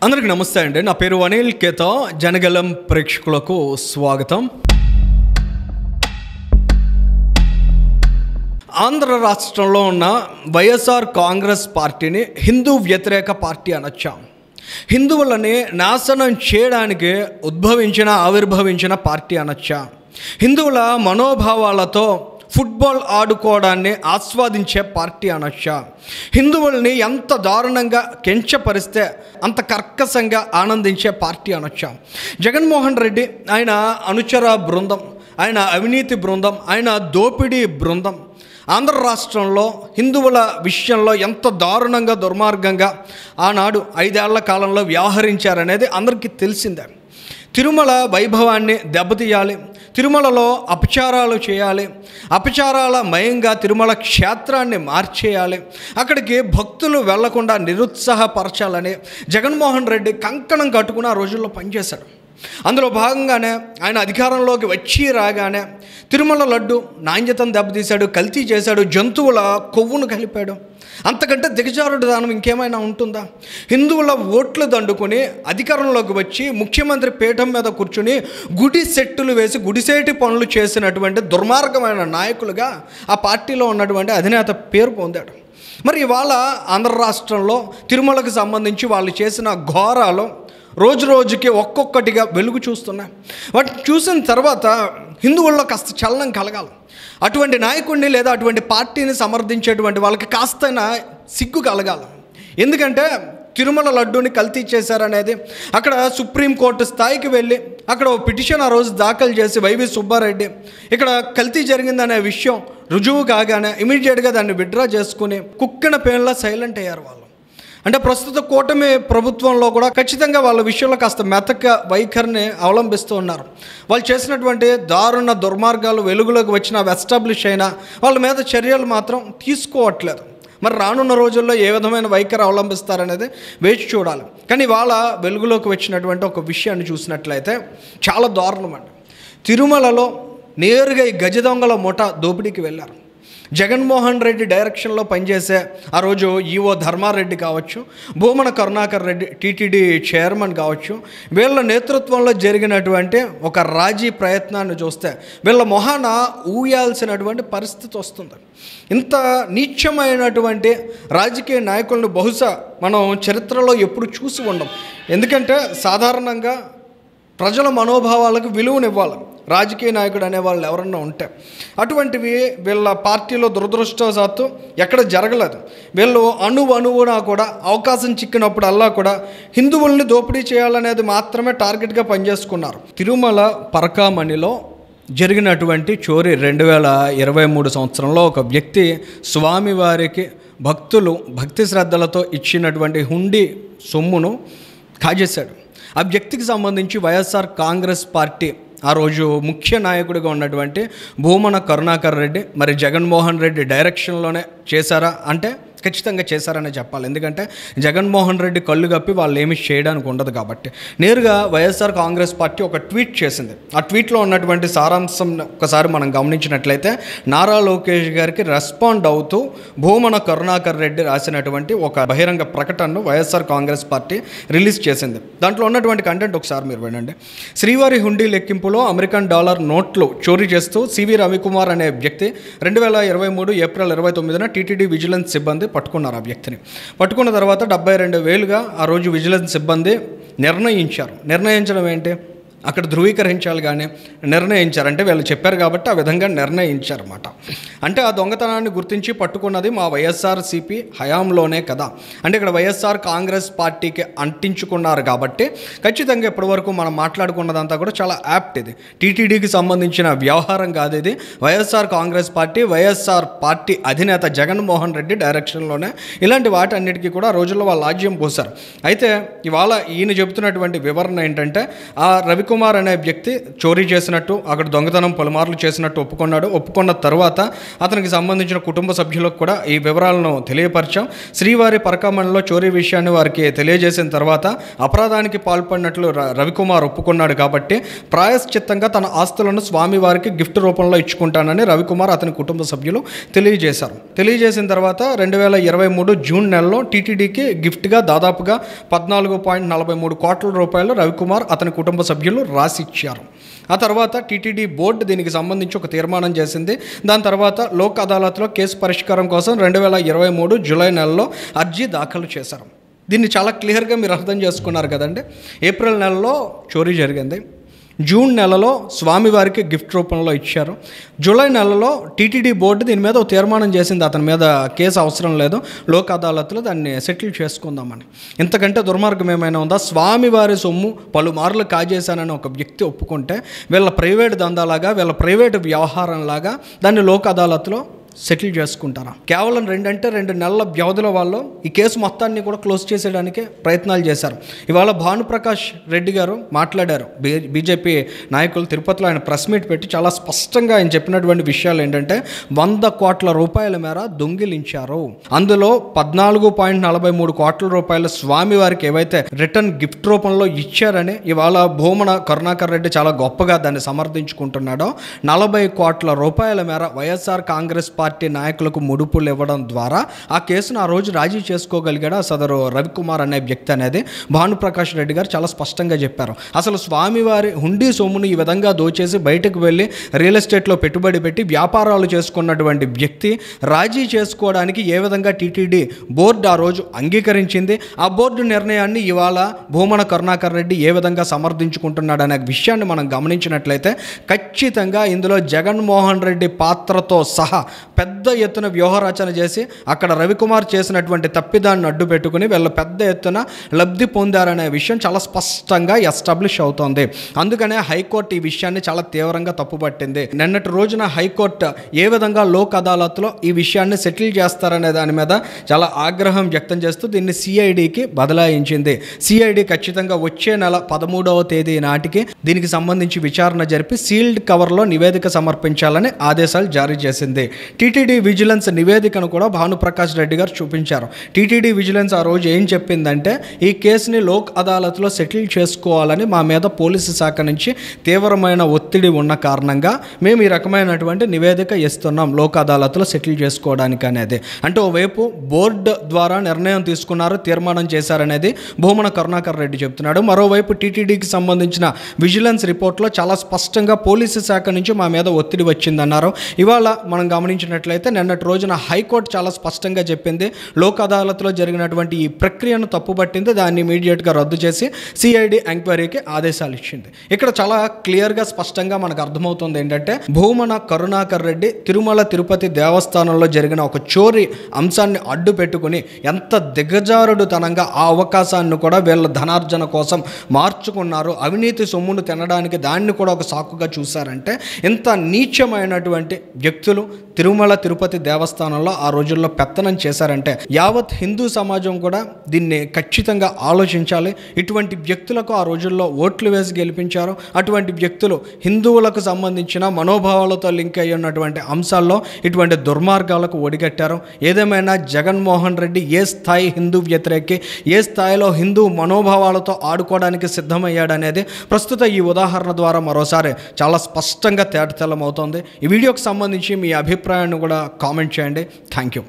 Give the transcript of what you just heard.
అందరికీ నమస్తే అండి. నా పేరు అనిల్ కేత. జనగలం ప్రేక్షకులకు స్వాగతం. ఆంధ్ర రాష్ట్రంలో ఉన్న వైఎస్ఆర్ కాంగ్రెస్ పార్టీని హిందూ వ్యతిరేక పార్టీ అనొచ్చా? హిందువులని నాశనం చేయడానికి ఆవిర్భవించిన పార్టీ అనొచ్చా? హిందువుల మనోభావాలతో ఫుట్బాల్ ఆడుకోవడాన్ని ఆస్వాదించే పార్టీ అనొచ్చా? హిందువుల్ని ఎంత దారుణంగా కించపరిస్తే అంత కర్కశంగా ఆనందించే పార్టీ అనొచ్చా? జగన్మోహన్ రెడ్డి, ఆయన అనుచర బృందం, ఆయన అవినీతి బృందం, ఆయన దోపిడీ బృందం ఆంధ్ర రాష్ట్రంలో హిందువుల విషయంలో ఎంత దారుణంగా దుర్మార్గంగా ఆనాడు 5 ఏళ్ల కాలంలో వ్యవహరించారనేది అందరికీ తెలిసిందే. తిరుమల వైభవాన్ని దెబ్బతీయాలి, తిరుమలలో అపచారాలు చేయాలి, అపచారాల మయంగా తిరుమల క్షేత్రాన్ని మార్చేయాలి, అక్కడికి భక్తులు వెళ్లకుండా నిరుత్సాహపరచాలని జగన్మోహన్ రెడ్డి కంకణం కట్టుకుని ఆ రోజుల్లో పనిచేశాడు. అందులో భాగంగానే ఆయన అధికారంలోకి వచ్చి రాగానే తిరుమల లడ్డు నాణ్యతను దెబ్బతీశాడు, కల్తీ చేశాడు, జంతువుల కొవ్వును కలిపాడు. అంతకంటే దిగజారుడు దానం ఇంకేమైనా ఉంటుందా? హిందువుల ఓట్లు దండుకొని అధికారంలోకి వచ్చి ముఖ్యమంత్రి పీఠం మీద కూర్చుని గుడి సెట్టులు వేసి గుడిసేటి పనులు చేసినటువంటి దుర్మార్గమైన నాయకులుగా ఆ పార్టీలో ఉన్నటువంటి అధినేత పేరు పొందాడు. మరి ఇవాళ ఆంధ్ర రాష్ట్రంలో తిరుమలకు సంబంధించి వాళ్ళు చేసిన ఘోరాలు రోజు రోజుకి ఒక్కొక్కటిగా వెలుగు చూస్తున్నాయి. వాటిని చూసిన తర్వాత హిందువుల్లో కాస్త చలనం కలగాలి. అటువంటి నాయకుడిని లేదా అటువంటి పార్టీని సమర్థించేటువంటి వాళ్ళకి కాస్తైనా సిగ్గు కలగాలి. ఎందుకంటే తిరుమల లడ్డూని కల్తీ చేశారనేది అక్కడ సుప్రీంకోర్టు స్థాయికి వెళ్ళి అక్కడ ఓ పిటిషన్ ఆ రోజు దాఖలు చేసి వైవి సుబ్బారెడ్డి ఇక్కడ కల్తీ జరిగిందనే విషయం రుజువు కాగానే ఇమీడియట్గా దాన్ని విత్డ్రా చేసుకుని కుక్కిన పేన్లా సైలెంట్ అయ్యారు వాళ్ళు. అంటే ప్రస్తుత కూటమి ప్రభుత్వంలో కూడా ఖచ్చితంగా వాళ్ళ విషయంలో కాస్త మెతక వైఖరిని అవలంబిస్తూ ఉన్నారు. వాళ్ళు చేసినటువంటి దారుణ దుర్మార్గాలు వెలుగులోకి వచ్చిన ఎస్టాబ్లిష్ అయినా వాళ్ళ మీద చర్యలు మాత్రం తీసుకోవట్లేదు. మరి రానున్న రోజుల్లో ఏ విధమైన వైఖరి అవలంబిస్తారనేది వేచి చూడాలి. కానీ వాళ్ళ వెలుగులోకి వచ్చినటువంటి ఒక విషయాన్ని చూసినట్లయితే చాలా దారుణం అండి. తిరుమలలో నేరుగా ఈ గజ దొంగల ముఠా దోపిడీకి వెళ్ళారు. జగన్మోహన్ రెడ్డి డైరెక్షన్లో పనిచేసే ఆ రోజు ఈఓ ధర్మారెడ్డి కావచ్చు, భూమన కరుణాకర్ రెడ్డి టీటీడీ చైర్మన్ కావచ్చు, వీళ్ళ నేతృత్వంలో జరిగినటువంటి ఒక రాజీ ప్రయత్నాన్ని చూస్తే వీళ్ళ మొహాన ఊయాల్సినటువంటి పరిస్థితి వస్తుంది. ఇంత నీచమైనటువంటి రాజకీయ నాయకులను బహుశా మనం చరిత్రలో ఎప్పుడు చూసి ఉండం. ఎందుకంటే సాధారణంగా ప్రజల మనోభావాలకు విలువనివ్వాలి రాజకీయ నాయకుడు అనేవాళ్ళు ఎవరన్నా ఉంటే. అటువంటివి వీళ్ళ పార్టీలో దురదృష్టవశాత్తు ఎక్కడ జరగలేదు. వీళ్ళు అణువునా కూడా అవకాశం చిక్కినప్పుడల్లా కూడా హిందువుల్ని దోపిడీ చేయాలనేది మాత్రమే టార్గెట్గా పనిచేసుకున్నారు. తిరుమల పరకామణిలో జరిగినటువంటి చోరీ 2023 సంవత్సరంలో ఒక వ్యక్తి స్వామివారికి భక్తులు భక్తి శ్రద్ధలతో ఇచ్చినటువంటి హుండీ సొమ్మును కాజేశాడు. ఆ వ్యక్తికి సంబంధించి వైఎస్ఆర్ కాంగ్రెస్ పార్టీ ఆ రోజు ముఖ్య నాయకుడిగా ఉన్నటువంటి భూమన కరుణాకర్ రెడ్డి మరి జగన్మోహన్ రెడ్డి డైరెక్షన్లోనే చేశారా అంటే ఖచ్చితంగా చేశారనే చెప్పాలి. ఎందుకంటే జగన్మోహన్ రెడ్డి కళ్ళు కప్పి వాళ్ళు ఏమీ చేయడానికి ఉండదు కాబట్టి. నేరుగా వైఎస్ఆర్ కాంగ్రెస్ పార్టీ ఒక ట్వీట్ చేసింది. ఆ ట్వీట్లో ఉన్నటువంటి సారాంశం ఒకసారి మనం గమనించినట్లయితే నారా లోకేష్ గారికి రెస్పాండ్ అవుతూ భూమన కరుణాకర్ రెడ్డి రాసినటువంటి ఒక బహిరంగ ప్రకటనను వైఎస్ఆర్ కాంగ్రెస్ పార్టీ రిలీజ్ చేసింది. దాంట్లో ఉన్నటువంటి కంటెంట్ ఒకసారి మీరు వినండి. శ్రీవారి హుండీ లెక్కింపులో అమెరికన్ డాలర్ నోట్లు చోరీ చేస్తూ సివి రవికుమార్ అనే వ్యక్తి 2023 ఏప్రిల్ 29న టీటీడీ విజిలెన్స్ సిబ్బంది పట్టుకున్నారు. ఆ వ్యక్తిని పట్టుకున్న తర్వాత 72,000గా ఆ రోజు విజిలెన్స్ సిబ్బంది నిర్ణయించడం ఏంటి, అక్కడ ధృవీకరించాలి కానీ నిర్ణయించారు. అంటే వీళ్ళు చెప్పారు కాబట్టి ఆ విధంగా నిర్ణయించారన్నమాట. అంటే ఆ దొంగతనాన్ని గుర్తించి పట్టుకున్నది మా వైఎస్ఆర్సీపీ హయాంలోనే కదా. అంటే ఇక్కడ వైఎస్ఆర్ కాంగ్రెస్ పార్టీకి అంటించుకున్నారు కాబట్టి ఖచ్చితంగా ఇప్పటివరకు మనం మాట్లాడుకున్నదంతా కూడా చాలా యాప్ట్. ఇది టీటీడీకి సంబంధించిన వ్యవహారం కాదు. ఇది వైఎస్ఆర్ కాంగ్రెస్ పార్టీ అధినేత జగన్మోహన్ రెడ్డి డైరెక్షన్లోనే ఇలాంటి వాటన్నిటికీ కూడా రోజుల్లో వాళ్ళ ఆజ్యం పోశారు. అయితే ఇవాళ ఈయన చెబుతున్నటువంటి వివరణ ఏంటంటే ఆ రవికుమార్ రవికుమార్ అనే వ్యక్తి చోరీ చేసినట్టు, అక్కడ దొంగతనం పలుమార్లు చేసినట్టు ఒప్పుకున్నాడు. ఒప్పుకున్న తర్వాత అతనికి సంబంధించిన కుటుంబ సభ్యులకు కూడా ఈ వివరాలను తెలియపరిచాం. శ్రీవారి పరకామణిలో చోరీ విషయాన్ని వారికి తెలియజేసిన తర్వాత అపరాధానికి పాల్పడినట్లు రవికుమార్ ఒప్పుకున్నాడు. కాబట్టి ప్రాయశ్చిత్తంగా తన ఆస్తులను స్వామివారికి గిఫ్ట్ రూపంలో ఇచ్చుకుంటానని రవికుమార్ అతని కుటుంబ సభ్యులు తెలియజేశారు. తెలియజేసిన తర్వాత 2023 జూన్ నెలలో టీటీడీకి గిఫ్ట్గా దాదాపుగా 14.43 కోట్ల రూపాయలు రవికుమార్ అతని కుటుంబ సభ్యులు రాసిచ్చారు. ఆ తర్వాత టీటీడీ బోర్డు దీనికి సంబంధించి ఒక తీర్మానం చేసింది. దాని తర్వాత లోక్ అదాలత్లో కేసు పరిష్కారం కోసం 2023 జూలై నెలలో అర్జీ దాఖలు చేశారు. దీన్ని చాలా క్లియర్గా మీరు అర్థం చేసుకున్నారు కదండి. ఏప్రిల్ నెలలో చోరీ జరిగింది, జూన్ నెలలో స్వామివారికి గిఫ్ట్ రూపంలో ఇచ్చారు, జూలై నెలలో టీటీడీ బోర్డు దీని మీద ఒక తీర్మానం చేసింది, అతని మీద కేసు అవసరం లేదు, లోక్ అదాలత్లో దాన్ని సెటిల్ చేసుకుందామని. ఇంతకంటే దుర్మార్గం ఏమైనా ఉందా? స్వామివారి సొమ్ము పలుమార్లు కాజేశానని ఒక వ్యక్తి ఒప్పుకుంటే వీళ్ళ ప్రైవేట్ దందాలాగా, వీళ్ళ ప్రైవేట్ వ్యవహారంలాగా దాన్ని లోక్ అదాలత్లో సెటిల్ చేసుకుంటారా? కేవలం 2 నెలల వ్యవధిలో వాళ్ళు ఈ కేసు మొత్తాన్ని కూడా క్లోజ్ చేసేయడానికి ప్రయత్నాలు చేశారు. ఇవాళ భానుప్రకాష్ రెడ్డి గారు మాట్లాడారు, బీజేపీ నాయకులు తిరుపతిలో ఆయన ప్రెస్ మీట్ పెట్టి చాలా స్పష్టంగా ఆయన చెప్పినటువంటి విషయాలు ఏంటంటే 100 కోట్ల రూపాయల మేర దొంగిలించారు. అందులో 14.43 కోట్ల రూపాయలు స్వామివారికి ఏవైతే రిటర్న్ గిఫ్ట్ రూపంలో ఇచ్చారని ఇవాళ భూమన కరుణాకర్ రెడ్డి చాలా గొప్పగా దాన్ని సమర్థించుకుంటున్నాడో, 40 కోట్ల రూపాయల మేర వైఎస్ఆర్ కాంగ్రెస్ పార్టీ నాయకులకు ముడుపులు ఇవ్వడం ద్వారా ఆ కేసును ఆ రోజు రాజీ చేసుకోగలిగాడు సదరు రవికుమార్ అనే వ్యక్తి అనేది భానుప్రకాష్ రెడ్డి గారు చాలా స్పష్టంగా చెప్పారు. అసలు స్వామివారి హుండీ సొమ్మును ఈ విధంగా దోచేసి బయటకు వెళ్ళి రియల్ ఎస్టేట్లో పెట్టుబడి పెట్టి వ్యాపారాలు చేసుకున్నటువంటి వ్యక్తి రాజీ చేసుకోవడానికి ఏ విధంగా టీటీడీ బోర్డు ఆ రోజు అంగీకరించింది, ఆ బోర్డు నిర్ణయాన్ని ఇవాళ భూమన కరుణాకర్ రెడ్డి ఏ విధంగా సమర్థించుకుంటున్నాడు అనే విషయాన్ని మనం గమనించినట్లయితే ఖచ్చితంగా ఇందులో జగన్మోహన్ రెడ్డి పాత్రతో సహా పెద్ద ఎత్తున వ్యూహరచన చేసి అక్కడ రవికుమార్ చేసినటువంటి తప్పిదాన్ని అడ్డు పెట్టుకుని వీళ్ళు పెద్ద ఎత్తున లబ్ధి పొందారనే విషయం చాలా స్పష్టంగా ఎస్టాబ్లిష్ అవుతోంది. అందుకనే హైకోర్టు ఈ విషయాన్ని చాలా తీవ్రంగా తప్పుపట్టింది. నిన్నటి రోజున హైకోర్టు ఏ విధంగా లోక్ అదాలత్లో ఈ విషయాన్ని సెటిల్ చేస్తారనే దాని మీద చాలా ఆగ్రహం వ్యక్తం చేస్తూ దీన్ని సిఐడికి బదలాయించింది. సిఐడి ఖచ్చితంగా వచ్చే నెల 13వ తేదీ నాటికి దీనికి సంబంధించి విచారణ జరిపి సీల్డ్ కవర్లో నివేదిక సమర్పించాలని ఆదేశాలు జారీ చేసింది. టీటీడీ విజిలెన్స్ నివేదికను కూడా భానుప్రకాష్ రెడ్డి గారు చూపించారు. టీటీడీ విజిలెన్స్ ఆ రోజు ఏం చెప్పిందంటే ఈ కేసుని లోక్ అదాలత్లో సెటిల్ చేసుకోవాలని మా మీద పోలీసు శాఖ నుంచి తీవ్రమైన ఒత్తిడి ఉన్న కారణంగా మేము ఈ రకమైనటువంటి నివేదిక ఇస్తున్నాం లోక్ అదాలత్లో సెటిల్ చేసుకోవడానికి అనేది. అంటే ఓవైపు బోర్డు ద్వారా నిర్ణయం తీసుకున్నారు, తీర్మానం చేశారనేది భూమన కరుణాకర్ రెడ్డి చెప్తున్నాడు. మరోవైపు టీటీడీకి సంబంధించిన విజిలెన్స్ రిపోర్ట్లో చాలా స్పష్టంగా పోలీసు శాఖ నుంచి మా మీద ఒత్తిడి వచ్చిందన్నారు. ఇవాళ మనం గమనించినట్లయితే నిన్నటి రోజున హైకోర్టు చాలా స్పష్టంగా చెప్పింది, లోక్ అదాలత్లో జరిగినటువంటి ఈ ప్రక్రియను తప్పుపట్టింది, దాన్ని ఇమీడియట్గా రద్దు చేసి సిఐడి ఎంక్వైరీకి ఆదేశాలు ఇచ్చింది. ఇక్కడ చాలా క్లియర్గా స్పష్టంగా మనకు అర్థమవుతుంది ఏంటంటే భూమన కరుణాకర్ రెడ్డి తిరుమల తిరుపతి దేవస్థానంలో జరిగిన ఒక చోరీ అంశాన్ని అడ్డు పెట్టుకుని ఎంత దిగజారుడుతనంగా ఆ అవకాశాన్ని కూడా వీళ్ళ ధనార్జన కోసం మార్చుకున్నారు, అవినీతి సొమ్మును తినడానికి దాన్ని కూడా ఒక సాకుగా చూశారంటే ఇంత నీచమైనటువంటి వ్యక్తులు తిరుమల తిరుపతి దేవస్థానంలో ఆ రోజుల్లో పెత్తనం చేశారంటే యావత్ హిందూ సమాజం కూడా దీన్ని ఖచ్చితంగా ఆలోచించాలి. ఇటువంటి వ్యక్తులకు ఆ రోజుల్లో ఓట్లు వేసి గెలిపించారు. అటువంటి వ్యక్తులు హిందువులకు సంబంధించిన మనోభావాలతో లింక్ అయ్యి ఉన్నటువంటి అంశాల్లో ఇటువంటి దుర్మార్గాలకు ఒడిగట్టారు. ఏదేమైనా జగన్మోహన్ రెడ్డి ఏ స్థాయి హిందూ వ్యతిరేకి, ఏ స్థాయిలో హిందూ మనోభావాలతో ఆడుకోవడానికి సిద్ధమయ్యాడనేది ప్రస్తుత ఈ ఉదాహరణ ద్వారా మరోసారి చాలా స్పష్టంగా తేటతెల్లం అవుతోంది. ఈ వీడియోకి సంబంధించి మీ అభిప్రాయాన్ని కూడా కామెంట్ చేయండి. Thank you.